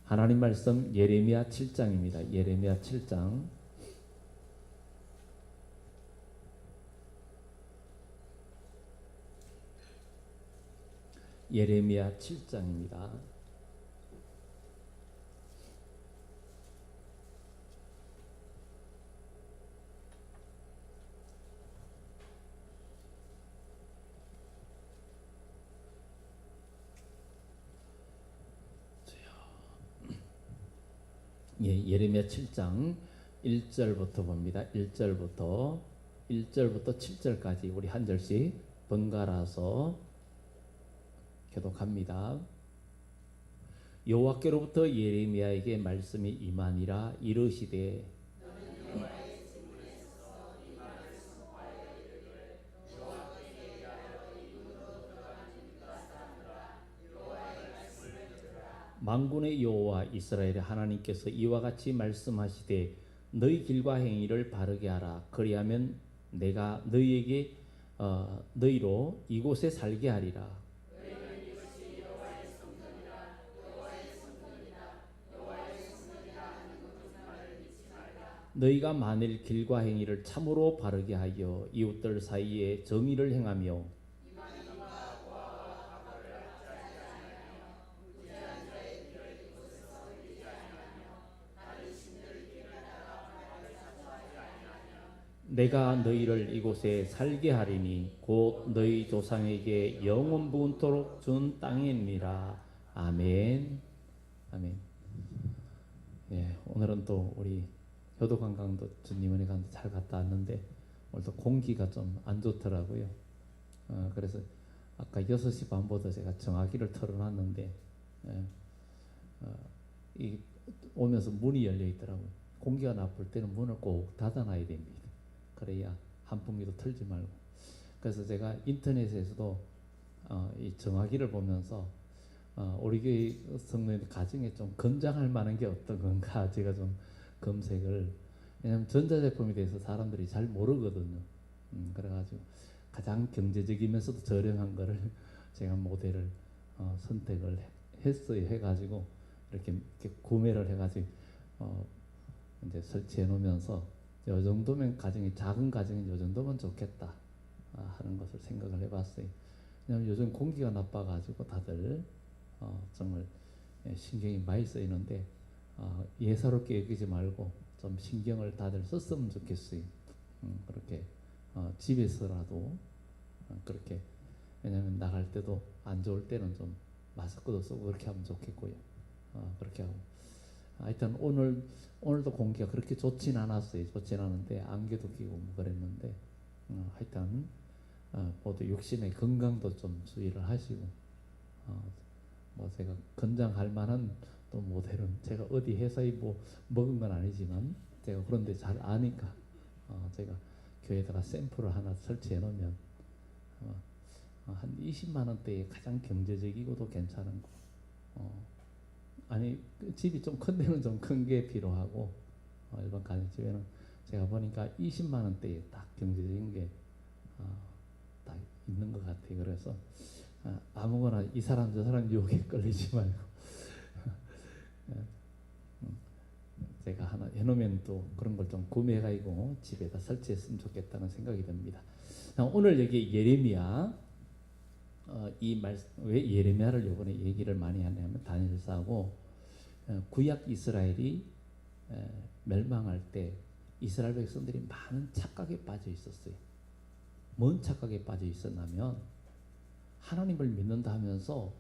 하나님 말씀 예레미야 7장입니다. 예레미야 7장. 예레미야 7장입니다. 예레미야 7장 1절부터 봅니다. 1절부터 7절까지 우리 한 절씩 번갈아서 교독합니다. 여호와께로부터 예레미야에게 말씀이 임하니라. 이르시되 만군의 여호와 이스라엘의 하나님께서 이와 같이 말씀하시되 너희 길과 행위를 바르게 하라. 그리하면 내가 너희에게 너희로 이곳에 살게 하리라. 너희가 만일 길과 행위를 참으로 바르게 하여 이웃들 사이에 정의를 행하며 내가 너희를 이곳에 살게 하리니 곧 너희 조상에게 영원부토록 준 땅이니라. 아멘. 아멘. 예, 오늘은 또 우리 효도관광도 주님 은혜 가운데 잘 갔다 왔는데 오늘도 공기가 좀 안 좋더라고요. 그래서 아까 6시 반보다 제가 정화기를 털어놨는데 이 오면서 문이 열려 있더라고요. 공기가 나쁠 때는 문을 꼭 닫아놔야 됩니다. 그래야 한풍기도 틀지 말고. 그래서 제가 인터넷에서도 이 정화기를 보면서 우리 교회 성도님들 가정에 좀 권장할 만한 게 어떤 건가 제가 좀 검색을, 왜냐하면 전자제품에 대해서 사람들이 잘 모르거든요. 그래가지고 가장 경제적이면서도 저렴한 거를 제가 모델을 선택을 했어요. 해가지고 이렇게 구매를 해가지고 이제 설치해 놓으면서 이 정도면 가정이, 작은 가정은 이 정도면 좋겠다 하는 것을 생각을 해봤어요. 왜냐하면 요즘 공기가 나빠가지고 다들 정말 신경이 많이 쓰이는데 예사롭게 여기지 말고 좀 신경을 다들 썼으면 좋겠어요. 그렇게 집에서라도 그렇게, 왜냐하면 나갈 때도 안 좋을 때는 좀 마스크도 쓰고 그렇게 하면 좋겠고요. 그렇게 하고 하여튼 오늘도 공기가 그렇게 좋진 않았어요. 좋진 않은데 안개도 끼고 뭐 그랬는데 하여튼 모두 육신의 건강도 좀 주의를 하시고 뭐 제가 권장할 만한 또 모델은 제가 어디 회사에 뭐 먹은 건 아니지만 제가 그런데 잘 아니까 제가 교회에다가 샘플을 하나 설치해 놓으면 한 20만 원대에 가장 경제적이고도 괜찮은 거. 아니 집이 좀 큰 데는 좀 큰 게 필요하고 일반 가정집에는 제가 보니까 20만 원대에 딱 경제적인 게 딱 있는 것 같아요. 그래서 아무거나 이 사람 저 사람 유혹에 끌리지 말고 제가 하나 해놓으면 또 그런 걸 좀 구매해가지고 집에다 설치했으면 좋겠다는 생각이 듭니다. 오늘 여기 예레미야 왜 예레미야를 이번에 얘기를 많이 하냐면 다니엘서하고 구약 이스라엘이 멸망할 때 이스라엘 백성들이 많은 착각에 빠져 있었어요. 뭔 착각에 빠져 있었냐면 하나님을 믿는다 하면서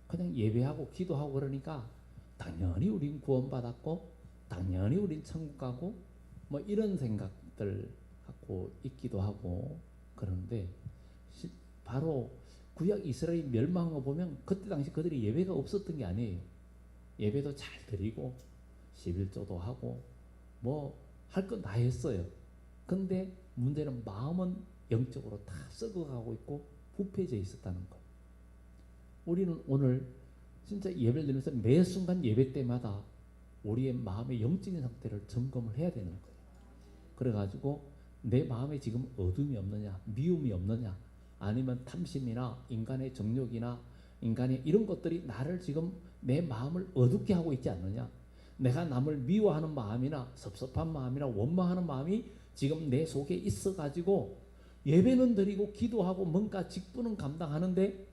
그냥 예배하고 기도하고 그러니까 당연히 우린 구원받았고 당연히 우린 천국 가고 뭐 이런 생각들 갖고 있기도 하고 그러는데 바로 구약 이스라엘이 멸망한 거 보면 그때 당시 그들이 예배가 없었던 게 아니에요. 예배도 잘 드리고 11조도 하고 뭐 할 건 다 했어요. 근데 문제는 마음은 영적으로 다 썩어가고 있고 부패져 있었다는 거. 우리는 오늘 진짜 예배를 드리면서 매 순간 예배 때마다 우리의 마음의 영적인 상태를 점검을 해야 되는 거예요. 그래가지고 내 마음에 지금 어둠이 없느냐, 미움이 없느냐, 아니면 탐심이나 인간의 정욕이나 인간의 이런 것들이 나를 지금 내 마음을 어둡게 하고 있지 않느냐. 내가 남을 미워하는 마음이나 섭섭한 마음이나 원망하는 마음이 지금 내 속에 있어가지고 예배는 드리고 기도하고 뭔가 직분은 감당하는데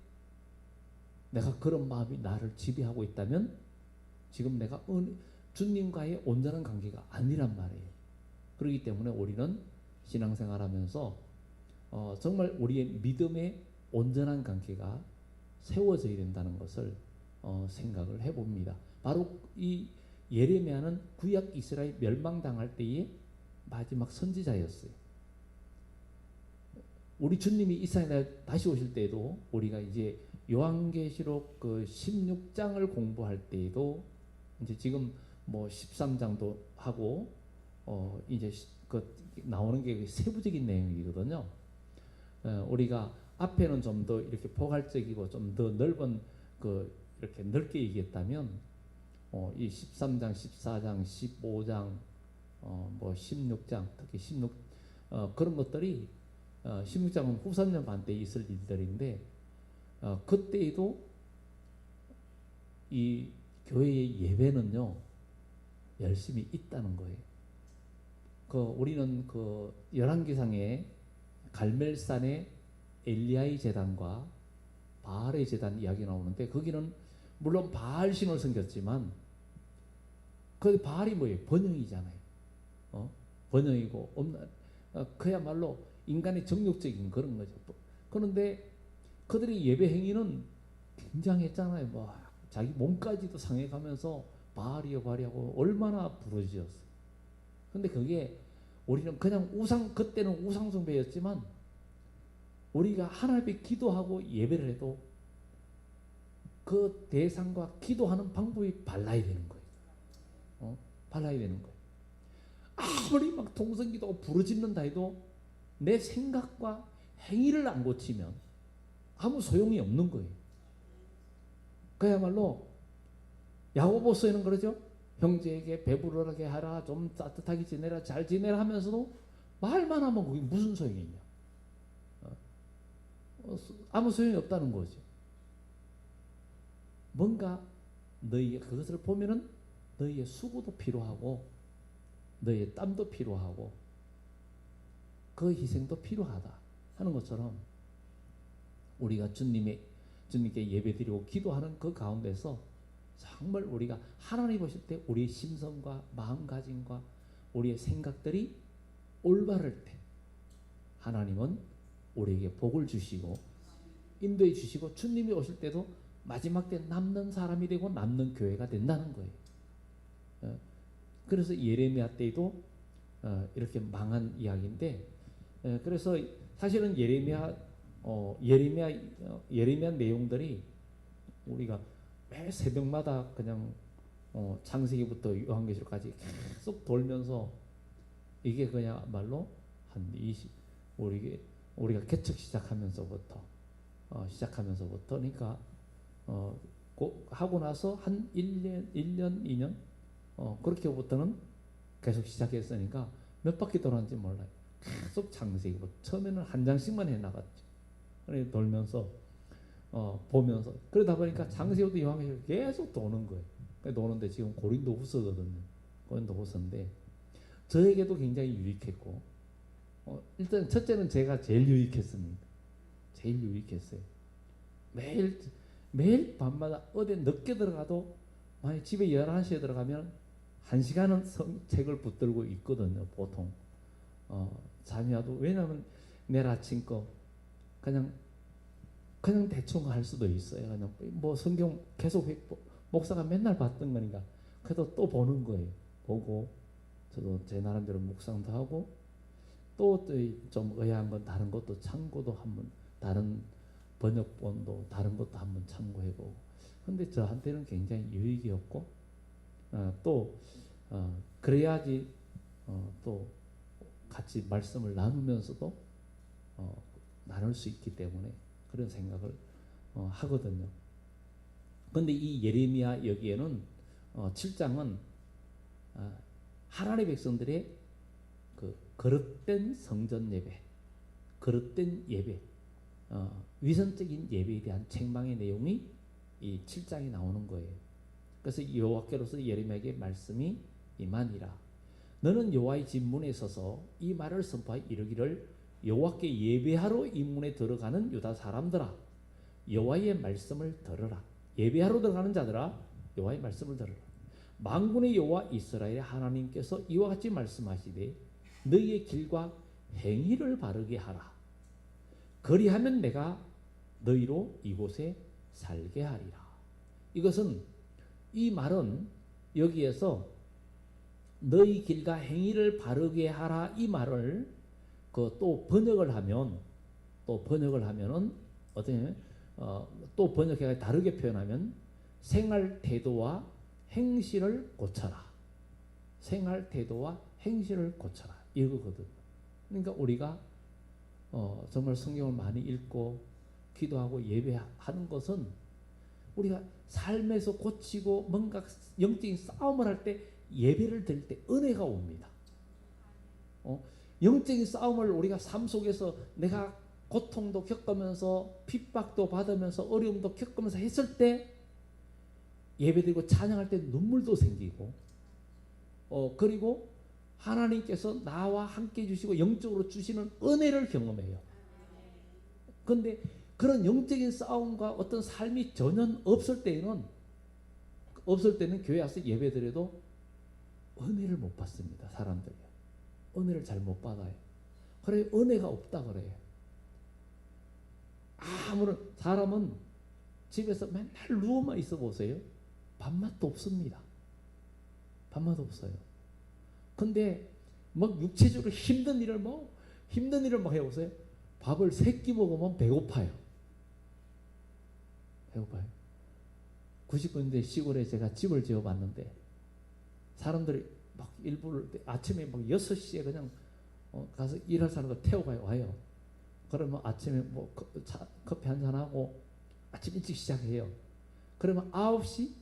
내가 그런 마음이 나를 지배하고 있다면 지금 내가 주님과의 온전한 관계가 아니란 말이에요. 그렇기 때문에 우리는 신앙생활하면서 정말 우리의 믿음의 온전한 관계가 세워져야 된다는 것을 생각을 해봅니다. 바로 이 예레미야는 구약 이스라엘 멸망당할 때의 마지막 선지자였어요. 우리 주님이 이 세상에 다시 오실 때에도 우리가 이제 요한계시록 그 16장을 공부할 때에도 이제 지금 뭐 13장도 하고 이제 그 나오는 게 세부적인 내용이거든요. 우리가 앞에는 좀 더 이렇게 포괄적이고 좀 더 넓은 그 이렇게 넓게 얘기했다면 이 13장, 14장, 15장, 뭐 16장, 특히 16 그런 것들이 16장은 후삼년 반 때 있을 일들인데 그때에도 이 교회의 예배는요 열심히 있다는 거예요. 우리는 그 열왕기상에 갈멜산의 엘리야의 제단과 바알의 제단 이야기 나오는데 거기는 물론 바알 신을 섬겼지만 그 바알이 뭐예요? 번영이잖아요. 번영이고 그야말로 인간의 정욕적인 그런 거죠. 그런데 그들의 예배 행위는 굉장했잖아요. 뭐 자기 몸까지도 상해가면서 바알이여 바알이하고 얼마나 부르짖었어요. 근데 그게 우리는 그냥 그때는 우상 숭배였지만 우리가 하나님께 기도하고 예배를 해도 그 대상과 기도하는 방법이 달라야 되는 거예요. 달라야 되는 거예요. 아무리 막 통성기도하고 부르짖는다 해도 내 생각과 행위를 안 고치면 아무 소용이 없는 거예요. 그야말로 야고보서에는 그러죠. 형제에게 배부르게 하라, 좀 따뜻하게 지내라, 잘 지내라 하면서도 말만 하면 그게 무슨 소용이 있냐. 아무 소용이 없다는 거죠. 뭔가 너희의 그것을 보면은 너희의 수고도 필요하고 너희의 땀도 필요하고 그 희생도 필요하다 하는 것처럼 우리가 주님께 예배드리고 기도하는 그 가운데서 정말 우리가 하나님 보실 때 우리의 심성과 마음가짐과 우리의 생각들이 올바를 때 하나님은 우리에게 복을 주시고 인도해 주시고 주님이 오실 때도 마지막 때 남는 사람이 되고 남는 교회가 된다는 거예요. 그래서 예레미야 때에도 이렇게 망한 이야기인데 그래서 사실은 예레미야 내용들이 우리가 매 새벽마다 그냥 창세기부터 요한계시록까지 계속 돌면서 이게 그야말로 한 20 우리가 개척 시작하면서부터 그러니까 하고 나서 한 1년 2년 그렇게부터는 계속 시작했으니까 몇 바퀴 돌았는지 몰라요. 계속 창세기부터 처음에는 한 장씩만 해나갔죠. 그래 돌면서 보면서 그러다 보니까 창세기부터 요한계시록 계속 도는 거예요. 도는데 지금 고린도후서거든요. 고린도후서인데 저에게도 굉장히 유익했고 일단 첫째는 제가 제일 유익했습니다. 제일 유익했어요. 매일 밤마다 어디 늦게 들어가도 만약 집에 11시에 들어가면 1시간은 책을 붙들고 있거든요. 보통 잠이 와도. 왜냐하면 내일 아침 거 그냥 대충 할 수도 있어요. 그냥 뭐 성경 계속 목사가 맨날 봤던 거니까 그래도 또 보는 거예요. 보고 저도 제 나름대로 묵상도 하고 또 좀 의아한 건 다른 것도 참고도 한번 다른 번역본도 다른 것도 한번 참고해보고. 근데 저한테는 굉장히 유익이었고 또 그래야지 또 같이 말씀을 나누면서도 나눌 수 있기 때문에 그런 생각을 하거든요. 근데 이 예레미야 여기에는 7장은 하나님의 백성들의 그 거듭된 성전 예배, 거듭된 예배, 위선적인 예배에 대한 책망의 내용이 이 7장이 나오는 거예요. 그래서 여호와께로서 예레미야에게 말씀이 임하니라. 너는 여호와의 집 문에 서서 이 말을 선포하여 이르기를 여호와께 예배하러 이 문에 들어가는 유다 사람들아, 여호와의 말씀을 들으라. 예배하러 들어가는 자들아, 여호와의 말씀을 들으라. 만군의 여호와 이스라엘의 하나님께서 이와 같이 말씀하시되 너희의 길과 행위를 바르게 하라. 그리하면 내가 너희로 이곳에 살게 하리라. 이것은, 이 말은 여기에서 너희 길과 행위를 바르게 하라, 이 말을 또 번역을 하면은 어떻게 또 번역해 다르게 표현하면 생활 태도와 행실을 고쳐라. 생활 태도와 행실을 고쳐라, 이거거든. 그러니까 우리가 정말 성경을 많이 읽고 기도하고 예배하는 것은 우리가 삶에서 고치고 뭔가 영적인 싸움을 할 때, 예배를 드릴 때 은혜가 옵니다. 영적인 싸움을 우리가 삶 속에서 내가 고통도 겪으면서 핍박도 받으면서 어려움도 겪으면서 했을 때, 예배드리고 찬양할 때 눈물도 생기고, 그리고 하나님께서 나와 함께 해주시고 영적으로 주시는 은혜를 경험해요. 그런데 그런 영적인 싸움과 어떤 삶이 전혀 없을 때는 교회 와서 예배드려도 은혜를 못 받습니다. 사람들이 은혜를 잘 못 받아요. 그래, 은혜가 없다 그래요. 아무런 사람은 집에서 맨날 누워만 있어 보세요. 밥맛도 없습니다. 밥맛 없어요. 근데 막 육체적으로 힘든 일을 막 해보세요. 밥을 3끼 먹으면 배고파요. 90년대 시골에 제가 집을 지어봤는데, 사람들이 막 일부러 아침에 막 6시에 그냥 가서 일할 사람들 태워가요. 와요. 그러면 아침에 뭐 커피 한잔하고 아침 일찍 시작해요. 그러면 9시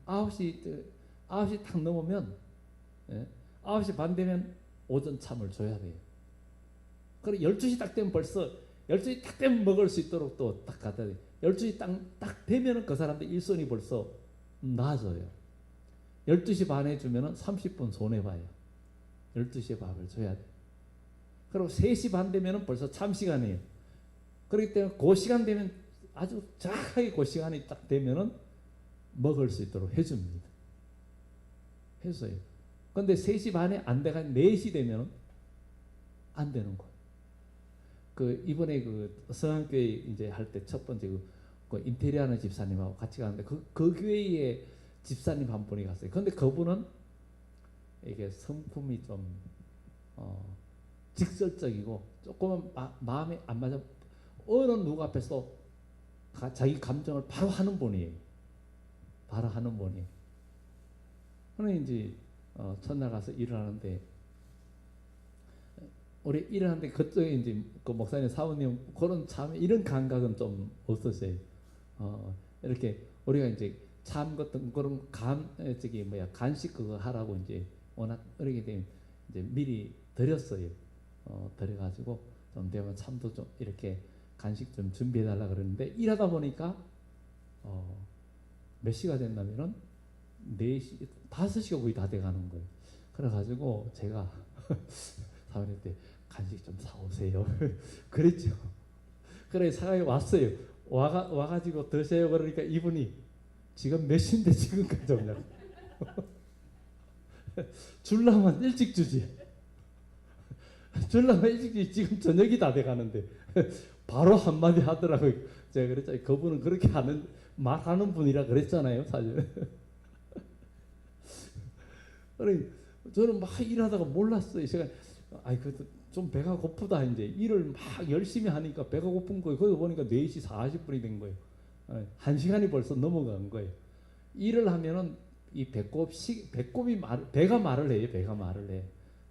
딱 넘으면, 9시 반 되면 오전 참을 줘야 돼요. 그래 12시 딱 되면 벌써 12시 딱 되면 먹을 수 있도록 또 딱 갖다 돼요. 12시 딱 되면 그 사람들 일손이 벌써 나아져요. 12시 반에 주면은 30분 손해봐요. 12시에 밥을 줘야 돼. 그리고 3시 반 되면은 벌써 참 시간이에요. 그렇기 때문에 그 시간 되면, 아주 정확하게 그 시간이 딱 되면은 먹을 수 있도록 해줍니다. 했어요. 근데 3시 반에 안 돼가 4시 되면은 안 되는 거예요. 이번에 성안교회 이제 할 때 첫 번째 그 인테리어하는 집사님하고 같이 가는데 그 교회에 집사님 한 분이 갔어요. 근데 그분은 이게 성품이 좀 직설적이고 조금은 마음에 안 맞아, 어느 누구 앞에서 자기 감정을 바로 하는 분이에요. 그러니 이제 첫날 가서 일을 하는데, 우리 일을 하는데 그쪽에 이제 그 목사님 사모님 이런 감각은 좀 없었어요. 이렇게 우리가 이제 참 같은 그런 간식 그거 하라고 이제 워낙 이렇게 되면 이제 미리 드렸어요. 드려가지고 좀 되면 참도 좀 이렇게 간식 좀 준비해 달라 그러는데, 일하다 보니까 몇 시가 됐냐면은 4시, 5시가 거의 다 돼가는 거예요. 그래가지고 제가 사모님한테 간식 좀 사오세요. 그랬죠. 그래 사장이 왔어요. 와가지고 드세요. 그러니까 이분이 지금 몇 시인데 지금까지 오냐고. 줄라면 일찍 주지. 지금 저녁이 다 돼가는데 바로 한마디 하더라고요. 제가 그랬잖아요. 그분은 그렇게 말하는 분이라 그랬잖아요. 사실. 그래 저는 막 일하다가 몰랐어요. 제가 좀 배가 고프다. 이제 일을 막 열심히 하니까 배가 고픈 거예요. 거기 보니까 4시 40분이 된 거예요. 1시간이 벌써 넘어간 거예요. 일을 하면은 이 배가 말을 해요. 배가 말을 해.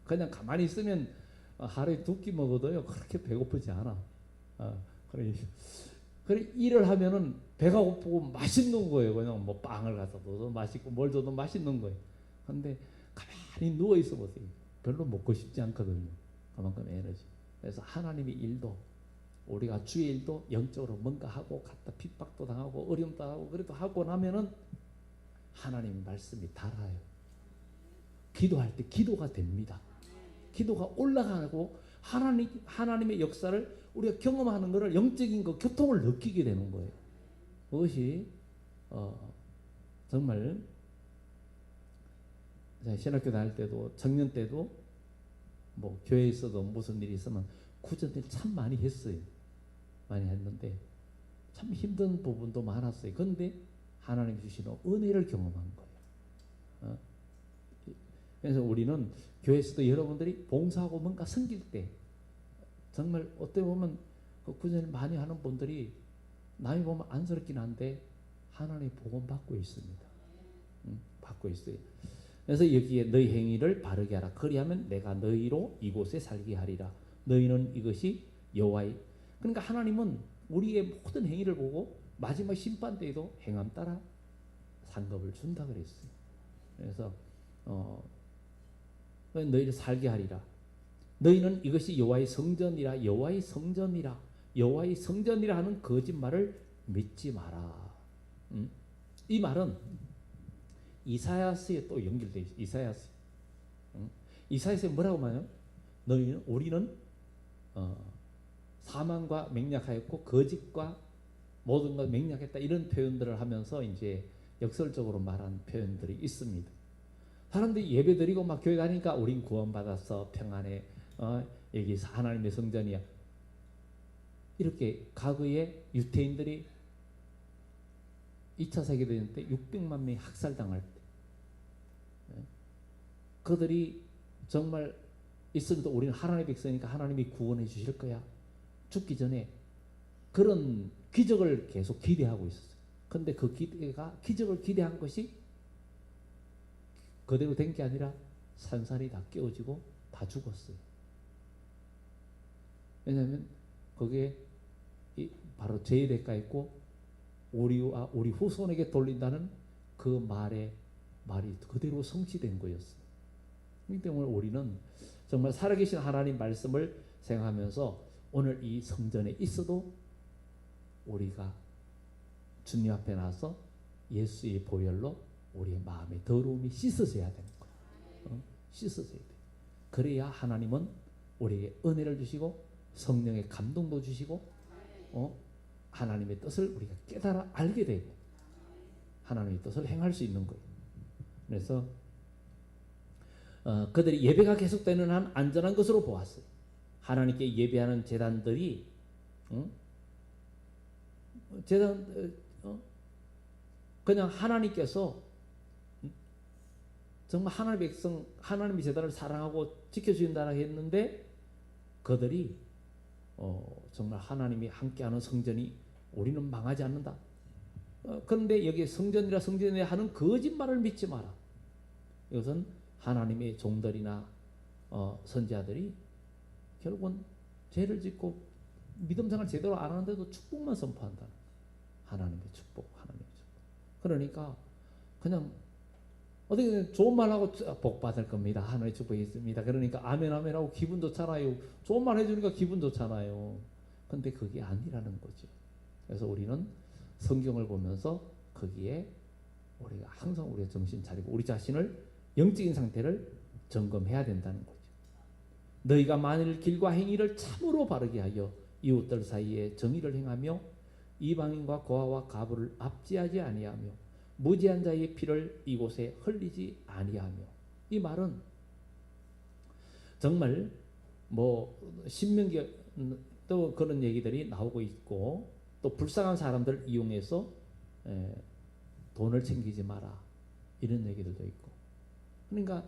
그냥 가만히 있으면 하루에 2끼 먹어도요 그렇게 배고프지 않아. 그래 일을 하면은 배가 고프고 맛있는 거예요. 그냥 뭐 빵을 갖다 줘도 맛있고 뭘 줘도 맛있는 거예요. 근데 가만히 누워 있어 보세요. 별로 먹고 싶지 않거든요. 그만큼 에너지. 그래서 하나님의 일도 우리가 주의 일도 영적으로 뭔가 하고 갔다 핍박도 당하고 어려움도 당하고 그래도 하고 나면은 하나님 말씀이 달아요. 기도할 때 기도가 됩니다. 기도가 올라가고 하나님의 역사를 우리가 경험하는 것을 영적인 그 교통을 느끼게 되는 거예요. 그것이 정말 신학교 다닐 때도 청년 때도 뭐 교회에서도 무슨 일이 있으면 구전을 참 많이 했어요. 많이 했는데 참 힘든 부분도 많았어요. 그런데 하나님 주시는 은혜를 경험한 거예요. 그래서 우리는 교회에서도 여러분들이 봉사하고 뭔가 섬길 때 정말 어떻게 보면 그 구전을 많이 하는 분들이 남이 보면 안쓰럽긴 한데 하나님의 복음 받고 있습니다. 받고 있어요. 그래서 여기에 너희 행위를 바르게 하라. 그리하면 내가 너희로 이곳에 살게 하리라. 너희는 이것이 여호와의. 그러니까 하나님은 우리의 모든 행위를 보고 마지막 심판 때에도 행함 따라 상급을 준다 그랬어요. 그래서 너희를 살게 하리라. 너희는 이것이 여호와의 성전이라. 여호와의 성전이라. 여호와의 성전이라 하는 거짓말을 믿지 마라. 이 말은 이사야서에 또 연결되어 있어요. 이사야서. 이사야서에 뭐라고 말해요? 우리는 사망과 맹약하였고 거짓과 모든 것 맹약했다. 이런 표현들을 하면서 이제 역설적으로 말한 표현들이 있습니다. 사람들이 예배 드리고 막 교회 다니니까 우린 구원받았어. 평안해. 여기 하나님의 성전이야. 이렇게 과거에 유태인들이 2차 세계대전 때 600만 명이 학살당할 때 그들이 정말 있어도 우리는 하나님의 백성이니까 하나님이 구원해 주실 거야. 죽기 전에 그런 기적을 계속 기대하고 있었어요. 그런데 그 기적을 기대한 것이 그대로 된 게 아니라 산산이 다 깨어지고 다 죽었어요. 왜냐하면 거기에 바로 죄의 대가 있고 우리 후손에게 돌린다는 그 말이 그대로 성취된 거였어요. 그렇기 때문에 우리는 정말 살아계신 하나님 말씀을 생각하면서 오늘 이 성전에 있어도 우리가 주님 앞에 나서 예수의 보혈로 우리의 마음의 더러움이 씻어져야 되는 거예요. 씻어져야 돼요. 그래야 하나님은 우리에게 은혜를 주시고 성령의 감동도 주시고 하나님의 뜻을 우리가 깨달아 알게 되고 하나님의 뜻을 행할 수 있는 거예요. 그래서 그들이 예배가 계속되는 한 안전한 것으로 보았어요. 하나님께 예배하는 제단들이 그냥 하나님께서 정말 하나님의 백성, 하나님의 제단을 사랑하고 지켜주신다고 했는데 그들이 정말 하나님이 함께하는 성전이 우리는 망하지 않는다. 그런데 여기에 성전이라 하는 거짓말을 믿지 마라. 이것은 하나님의 종들이나 선지자들이 결국은 죄를 짓고 믿음생활 제대로 안 하는데도 축복만 선포한다. 하나님의 축복. 그러니까 그냥 어떻게 좋은 말하고 복 받을 겁니다. 하나님의 축복이 있습니다. 그러니까 아멘 아멘 하고 기분 좋잖아요. 좋은 말 해주니까 기분 좋잖아요. 근데 그게 아니라는 거죠. 그래서 우리는 성경을 보면서 거기에 우리가 항상 우리가 정신 차리고 우리 자신을 영적인 상태를 점검해야 된다는 거죠. 너희가 만일 길과 행위를 참으로 바르게 하여 이웃들 사이에 정의를 행하며 이방인과 고아와 가부를 압제하지 아니하며 무지한 자의 피를 이곳에 흘리지 아니하며. 이 말은 정말 뭐 신명기 또 그런 얘기들이 나오고 있고 또 불쌍한 사람들 이용해서 돈을 챙기지 마라 이런 얘기들도 있고. 그러니까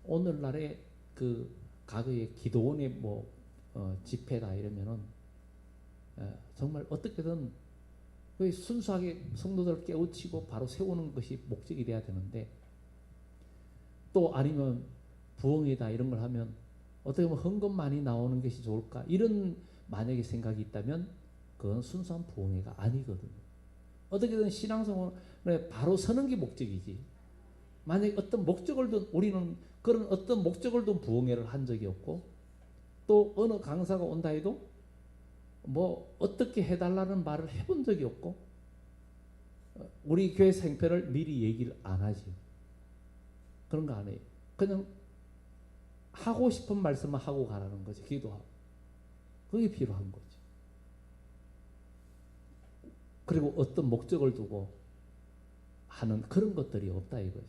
오늘날의 그 과거의 기도원의 뭐 집회다 이러면은 정말 어떻게든 순수하게 성도들을 깨우치고 바로 세우는 것이 목적이 돼야 되는데 또 아니면 부흥이다 이런 걸 하면 어떻게 보면 헌금 많이 나오는 것이 좋을까 이런 만약에 생각이 있다면 그건 순수한 부흥회가 아니거든요. 어떻게든 신앙생활에 바로 서는 게 목적이지. 만약에 어떤 목적을 둔 우리는 그런 어떤 목적을 둔 부흥회를 한 적이 없고 또 어느 강사가 온다 해도 뭐 어떻게 해달라는 말을 해본 적이 없고 우리 교회 생편을 미리 얘기를 안 하지. 그런 거 안 해요. 그냥 하고 싶은 말씀만 하고 가라는 거지. 기도하고. 그게 필요한 거지. 그리고 어떤 목적을 두고 하는 그런 것들이 없다 이거지.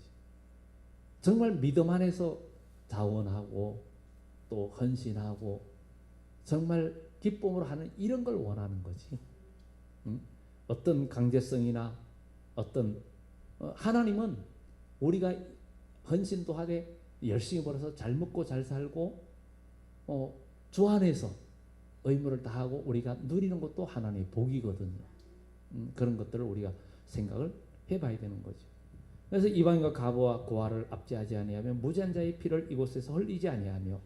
정말 믿음 안에서 자원하고 또 헌신하고 정말 기쁨으로 하는 이런 걸 원하는 거지. 응? 어떤 강제성이나 어떤 하나님은 우리가 헌신도 하되 열심히 벌어서 잘 먹고 잘 살고 주 안에서 의무를 다하고 우리가 누리는 것도 하나님의 복이거든요. 그런 것들을 우리가 생각을 해봐야 되는 거죠. 그래서 이방인과 과부와 고아를 압제하지 아니하며 무지한 자의 피를 이곳에서 흘리지 아니하며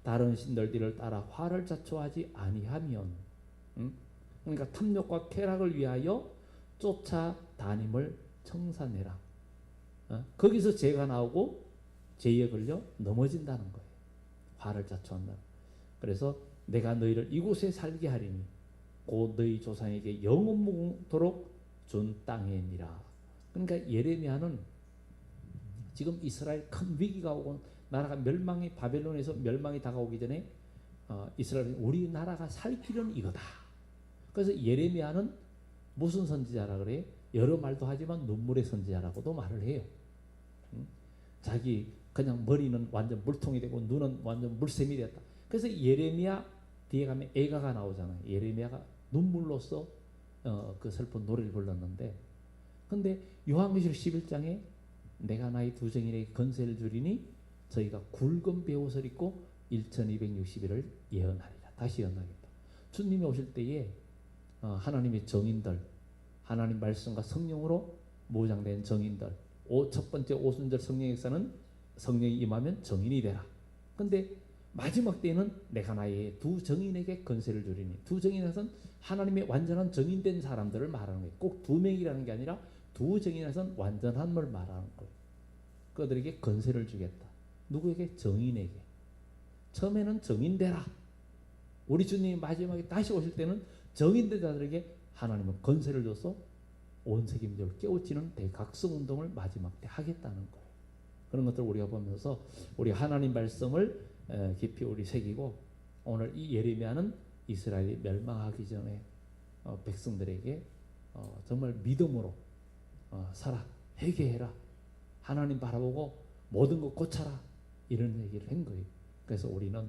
다른 신들들을 따라 화를 자초하지 아니하면, 그러니까 탐욕과 쾌락을 위하여 쫓아다님을 청산해라. 거기서 죄가 나오고 죄에 걸려 넘어진다는 거예요. 화를 자초한다. 그래서 내가 너희를 이곳에 살게 하리니 곧 너희 조상에게 영원토록 준 땅이니라. 그러니까 예레미야는 지금 이스라엘 큰 위기가 오고 나라가 멸망이 바벨론에서 멸망이 다가오기 전에 이스라엘 우리나라가 살 길은 이거다. 그래서 예레미야는 무슨 선지자라 그래? 여러 말도 하지만 눈물의 선지자라고도 말을 해요. 자기 그냥 머리는 완전 물통이 되고 눈은 완전 물샘이 됐다. 그래서 예레미야 뒤에 가면 애가가 나오잖아요. 예레미야가 눈물로써 그 슬픈 노래를 불렀는데, 근데 요한계시록 11장에 내가 나의 두 증인에게 건세를 주리니 저희가 굵은 베옷을 입고 1260일을 예언하리라. 다시 예언하겠다. 주님이 오실 때에 하나님의 정인들, 하나님 말씀과 성령으로 모장된 정인들, 첫 번째 오순절 성령에서는 성령이 임하면 정인이 되라. 근데 마지막 때에는 내가 나의 두 정인에게 건세를 주리니, 두 정인에서는 하나님의 완전한 정인된 사람들을 말하는 거예요. 꼭 두 명이라는 게 아니라 두 정인에서는 완전함을 말하는 거예요. 그들에게 건세를 주겠다. 누구에게? 정인에게. 처음에는 정인되라. 우리 주님이 마지막에 다시 오실 때는 정인된 자들에게 하나님은 건세를 줘서 온 세계민족을 깨우치는 대각성운동을 마지막 때 하겠다는 거예요. 그런 것들을 우리가 보면서 우리 하나님 말씀을 깊이 우리 새기고, 오늘 이 예레미야는 이스라엘이 멸망하기 전에 백성들에게 정말 믿음으로 살아, 회개해라, 하나님 바라보고 모든 것 고쳐라, 이런 얘기를 한 거예요. 그래서 우리는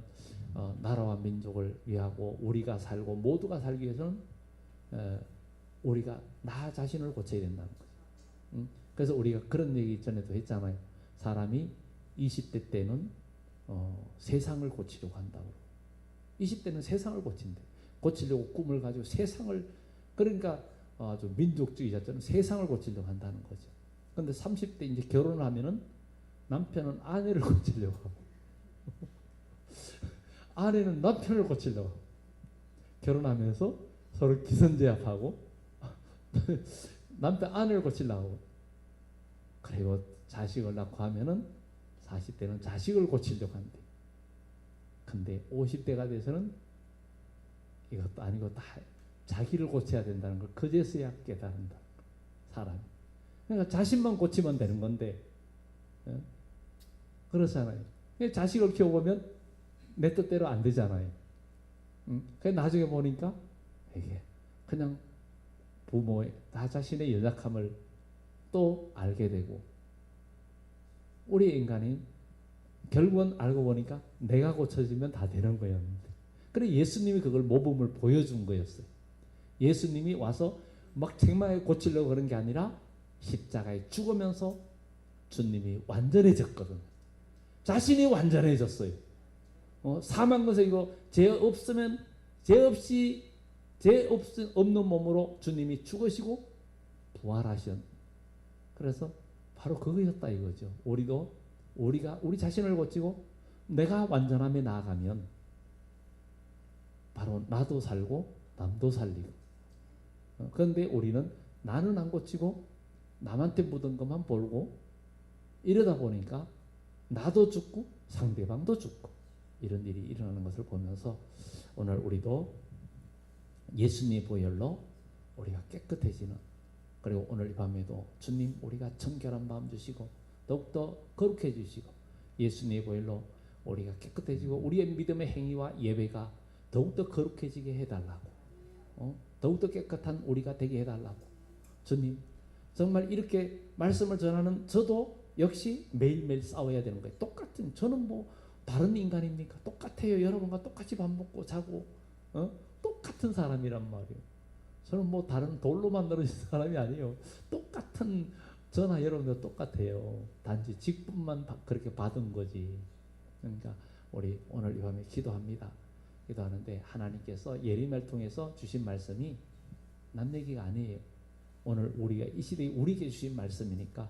나라와 민족을 위하고 우리가 살고 모두가 살기 위해서는 우리가 나 자신을 고쳐야 된다는 거죠. 그래서 우리가 그런 얘기 전에도 했잖아요. 사람이 20대 때는 세상을 고치려고 한다고. 20대는 세상을 고친대. 고치려고 꿈을 가지고 세상을, 그러니까 아주 민족주의자처럼 세상을 고치려고 한다는 거죠. 근데 30대 이제 결혼을 하면은 남편은 아내를 고치려고 하고 아내는 남편을 고치려고 하고, 결혼하면서 서로 기선제압하고 남편 아내를 고치려고 하고, 그리고 자식을 낳고 하면은 40대는 자식을 고치려고 한대. 근데 50대가 돼서는 이것도 아니고 다 자기를 고쳐야 된다는 걸 그제서야 깨달은다, 사람이. 그러니까 자신만 고치면 되는 건데, 그렇잖아요. 자식을 키워보면 내 뜻대로 안 되잖아요. 그래서 나중에 보니까 이게 그냥 부모의 나 자신의 연약함을 또 알게 되고, 우리 인간이 결국은 알고 보니까 내가 고쳐지면 다 되는 거였는데, 그래 예수님이 그걸 모범을 보여준 거였어요. 예수님이 와서 막 책망에 고치려고 그런 게 아니라 십자가에 죽으면서 주님이 완전해졌거든요. 자신이 완전해졌어요. 사망 것에 이거 죄 없으면 죄 없는 몸으로 주님이 죽으시고 부활하셨. 그래서 바로 그거였다 이거죠. 우리가 우리 자신을 고치고 내가 완전함에 나아가면 바로 나도 살고 남도 살리고. 그런데 우리는 나는 안 고치고 남한테 묻은 것만 벌고 이러다 보니까 나도 죽고 상대방도 죽고 이런 일이 일어나는 것을 보면서 오늘 우리도 예수님의 보혈로 우리가 깨끗해지는, 그리고 오늘 이 밤에도 주님 우리가 정결한 마음 주시고 더욱더 거룩해 주시고 예수님의 보혈로 우리가 깨끗해지고 우리의 믿음의 행위와 예배가 더욱더 거룩해지게 해달라고, 더욱더 깨끗한 우리가 되게 해달라고. 주님 정말 이렇게 말씀을 전하는 저도 역시 매일매일 싸워야 되는 거예요. 똑같은, 저는 뭐 다른 인간입니까? 똑같아요. 여러분과 똑같이 밥 먹고 자고 똑같은 사람이란 말이에요. 저는 뭐 다른 돌로 만들어진 사람이 아니에요. 똑같은, 저나 여러분도 똑같아요. 단지 직분만 그렇게 받은 거지. 그러니까 우리 오늘 이 밤에 기도합니다. 기도하는데 하나님께서 예레미야를 통해서 주신 말씀이 남 얘기가 아니에요. 오늘 우리가 이 시대에 우리에게 주신 말씀이니까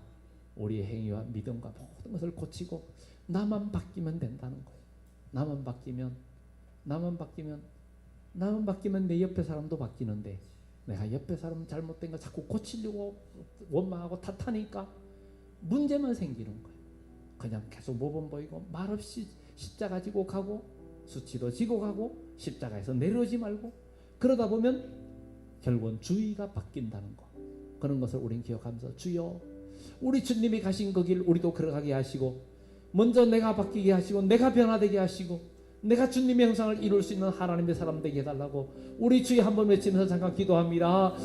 우리의 행위와 믿음과 모든 것을 고치고 나만 바뀌면 된다는 거예요. 나만 바뀌면 내 옆에 사람도 바뀌는데, 내가 옆에 사람 잘못된 거 자꾸 고치려고 원망하고 탓하니까 문제만 생기는 거예요. 그냥 계속 모범 보이고 말없이 십자가 지고 가고 수치도 지고 가고 십자가에서 내려오지 말고, 그러다 보면 결국은 주의가 바뀐다는 거, 그런 것을 우리는 기억하면서 주여 우리 주님이 가신 그 길 우리도 걸어가게 하시고, 먼저 내가 바뀌게 하시고 내가 변화되게 하시고 내가 주님의 형상을 이룰 수 있는 하나님의 사람 되게 해달라고 우리 주여 한번 외치면서 잠깐 기도합니다.